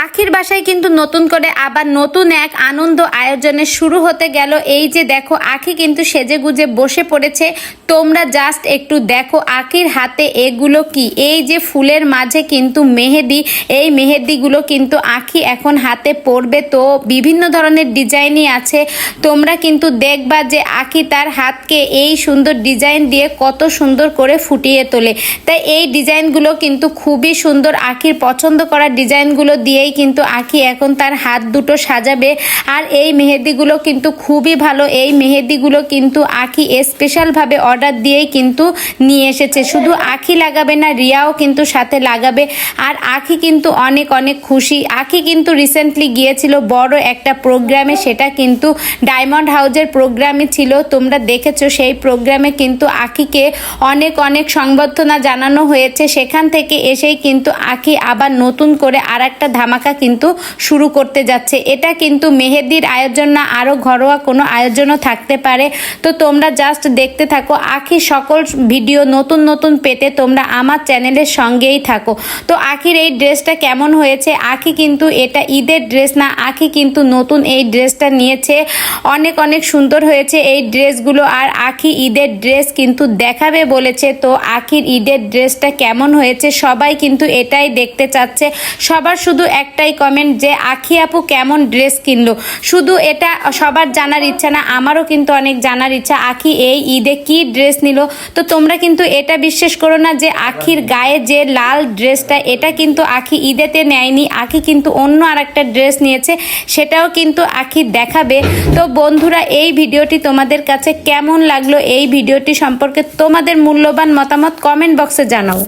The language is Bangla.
আখির বাসায় কিন্তু নতুন করে আবার নতুন এক আনন্দ আয়োজনের শুরু হতে গেল। এই যে দেখো আখি কিন্তু সেজে গুজে বসে পড়েছে। তোমরা জাস্ট একটু দেখো আখির হাতে এগুলো কি, এই যে ফুলের মাঝে কিন্তু মেহেদি, এই মেহেদিগুলো কিন্তু আখি এখন হাতে পরবে। তো বিভিন্ন ধরনের ডিজাইনই আছে, তোমরা কিন্তু দেখবা যে আখি তার হাতকে এই সুন্দর ডিজাইন দিয়ে কত সুন্দর করে ফুটিয়ে তোলে। তাই এই ডিজাইনগুলো কিন্তু খুবই সুন্দর, আখির পছন্দ করা ডিজাইনগুলো দিয়েই কিন্তু আখি এখন তার হাত দুটো সাজাবে। আর এই মেহেদিগুলো কিন্তু খুবই ভালো, এই মেহেদিগুলো কিন্তু আখি স্পেশালভাবে অর্ডার দিয়েই কিন্তু নিয়ে এসেছে। শুধু আখি লাগাবে না, রিয়াও কিন্তু সাথে লাগাবে। আর আখি কিন্তু অনেক অনেক খুশি। আখি কিন্তু রিসেন্টলি গিয়েছিল বড় একটা প্রোগ্রামে, সেটা কিন্তু ডায়মন্ড হাউজের প্রোগ্রামই ছিল। তোমরা দেখেছো সেই প্রোগ্রামে কিন্তু আখিকে অনেক অনেক সংবর্ধনা জানানো হয়েছে। সেখান থেকে এসেই কিন্তু আখি আবার নতুন করে আর একটা ধামাকা কিন্তু শুরু করতে যাচ্ছে। এটা কিন্তু মেহেদির আয়োজন না, আরও ঘরোয়া কোনো আয়োজনও থাকতে পারে। তো তোমরা জাস্ট দেখতে থাকো, আখির সকল ভিডিও নতুন নতুন পেতে তোমরা আমার চ্যানেলের সঙ্গেই থাকো। তো আখির এই ড্রেসটা কেমন হয়েছে? আখি কিন্তু এটা ঈদের ড্রেস না, আখি কিন্তু নতুন এই ড্রেসটা নিয়েছে। অনেক অনেক সুন্দর হয়েছে এই ড্রেসগুলো। আর আখি ঈদের ড্রেস কিন্তু দেখাবে বলেছে। তো আখির ঈদের ড্রেসটা কেমন হয়েছে সবাই কিন্তু এটাই দেখতে চাচ্ছে। সবার শুধু একটাই কমেন্ট যে আখি আপু কেমন ড্রেস কিনলো। শুধু এটা সবার জানার ইচ্ছা না, আমারও কিন্তু অনেক জানার ইচ্ছা আখি এই ঈদে কি ড্রেস নিল। তো তোমরা কিন্তু এটা বিশ্বাস করো না যে আখির গায়ে যে লাল ড্রেসটা, এটা কিন্তু আখি ঈদেতে নেয়নি। আখি কিন্তু অন্য আর একটা ড্রেস নিয়েছে, সেটাও কিন্তু আখি দেখাবে। তো বন্ধুরা, এই ভিডিওটি তোমাদের কাছে কেমন লাগলো, এই ভিডিওটি সম্পর্কে তোমাদের মূল্যবান মতামত কমেন্ট বক্সে জানাও।